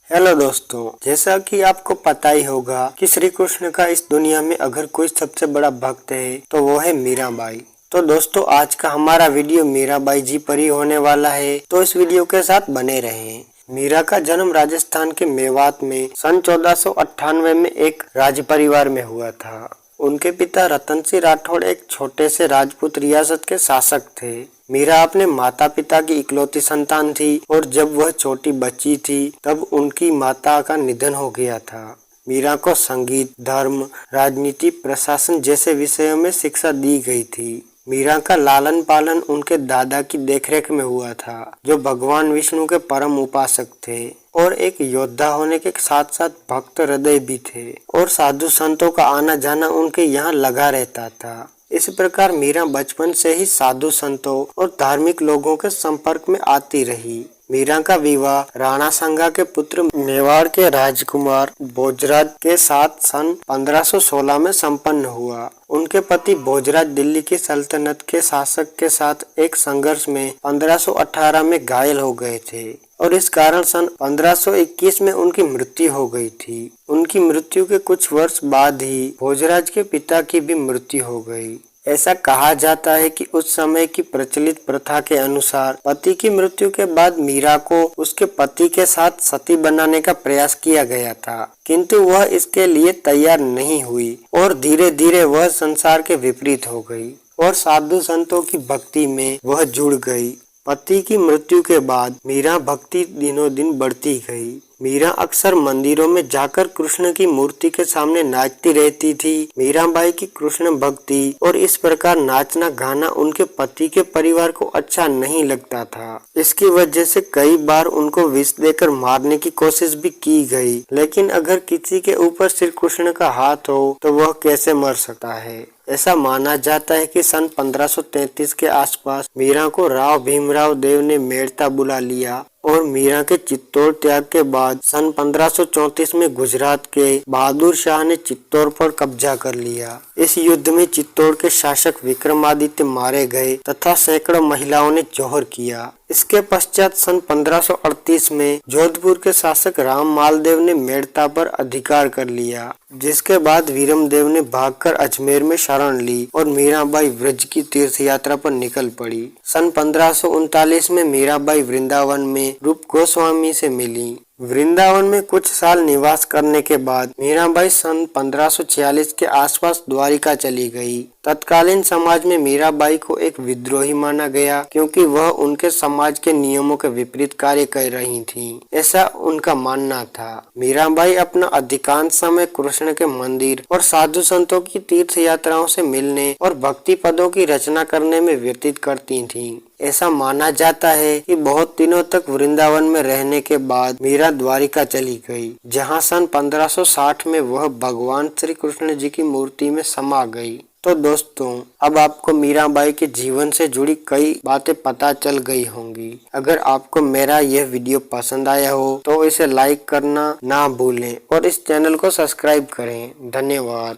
Hello दोस्तों, जैसा कि आपको पता ही होगा कि श्री कृष्ण का इस दुनिया में अगर कोई सबसे बड़ा भक्त है तो वो है मीराबाई। तो दोस्तों, आज का हमारा वीडियो मीराबाई जी पर ही होने वाला है, तो इस वीडियो के साथ बने रहें। मीरा का जन्म राजस्थान के मेवात में सन 1498 में एक राज परिवार में हुआ था। उनके पिता रतन सिंह राठौड़ एक छोटे से राजपूत रियासत के शासक थे। मीरा अपने माता पिता की इकलौती संतान थी और जब वह छोटी बच्ची थी तब उनकी माता का निधन हो गया था। मीरा को संगीत, धर्म, राजनीति, प्रशासन जैसे विषयों में शिक्षा दी गई थी। मीरा का लालन पालन उनके दादा की देखरेख में हुआ था, जो भगवान विष्णु के परम उपासक थे और एक योद्धा होने के साथ साथ भक्त हृदय भी थे और साधु संतों का आना जाना उनके यहाँ लगा रहता था। इस प्रकार मीरा बचपन से ही साधु संतों और धार्मिक लोगों के संपर्क में आती रही। मीरा का विवाह राणा सांगा के पुत्र मेवाड़ के राजकुमार भोजराज के साथ सन 1516 में संपन्न हुआ। उनके पति भोजराज दिल्ली की सल्तनत के शासक के साथ एक संघर्ष में 1518 में घायल हो गए थे और इस कारण सन 1521 में उनकी मृत्यु हो गई थी। उनकी मृत्यु के कुछ वर्ष बाद ही भोजराज के पिता की भी मृत्यु हो गई। ऐसा कहा जाता है कि उस समय की प्रचलित प्रथा के अनुसार पति की मृत्यु के बाद मीरा को उसके पति के साथ सती बनाने का प्रयास किया गया था, किंतु वह इसके लिए तैयार नहीं हुई और धीरे धीरे वह संसार के विपरीत हो गई और साधु संतों की भक्ति में वह जुड़ गई। पति की मृत्यु के बाद मीरा भक्ति दिनों दिन बढ़ती गई। मीरा अक्सर मंदिरों में जाकर कृष्ण की मूर्ति के सामने नाचती रहती थी। मीराबाई की कृष्ण भक्ति और इस प्रकार नाचना गाना उनके पति के परिवार को अच्छा नहीं लगता था। इसकी वजह से कई बार उनको विष देकर मारने की कोशिश भी की गई, लेकिन अगर किसी के ऊपर श्री कृष्ण का हाथ हो तो वह कैसे मर सकता है। ऐसा माना जाता है कि सन 1533 के आसपास मीरा को राव भीमराव देव ने मेड़ता बुला लिया और मीरा के चित्तौड़ त्याग के बाद सन 1534 में गुजरात के बहादुर शाह ने चित्तौड़ पर कब्जा कर लिया। इस युद्ध में चित्तौड़ के शासक विक्रमादित्य मारे गए तथा सैकड़ों महिलाओं ने जौहर किया। इसके पश्चात सन 1538 में जोधपुर के शासक राम मालदेव ने मेड़ता पर अधिकार कर लिया, जिसके बाद वीरमदेव ने भागकर अजमेर में शरण ली और मीराबाई व्रज की तीर्थ यात्रा पर निकल पड़ी। सन 1539 में मीराबाई वृंदावन में रूप गोस्वामी से मिली। वृंदावन में कुछ साल निवास करने के बाद मीराबाई सन 1546 के आसपास द्वारिका चली गई। तत्कालीन समाज में मीराबाई को एक विद्रोही माना गया, क्योंकि वह उनके समाज के नियमों के विपरीत कार्य कर रही थीं, ऐसा उनका मानना था। मीराबाई अपना अधिकांश समय कृष्ण के मंदिर और साधु संतों की तीर्थ यात्राओं से मिलने और भक्ति पदों की रचना करने में व्यतीत करती थीं। ऐसा माना जाता है कि बहुत दिनों तक वृंदावन में रहने के बाद मीरा द्वारिका चली गई, जहां सन 1560 में वह भगवान श्री कृष्ण जी की मूर्ति में समा गई। तो दोस्तों, अब आपको मीराबाई के जीवन से जुड़ी कई बातें पता चल गई होंगी। अगर आपको मेरा यह वीडियो पसंद आया हो तो इसे लाइक करना ना भूलें और इस चैनल को सब्सक्राइब करें। धन्यवाद।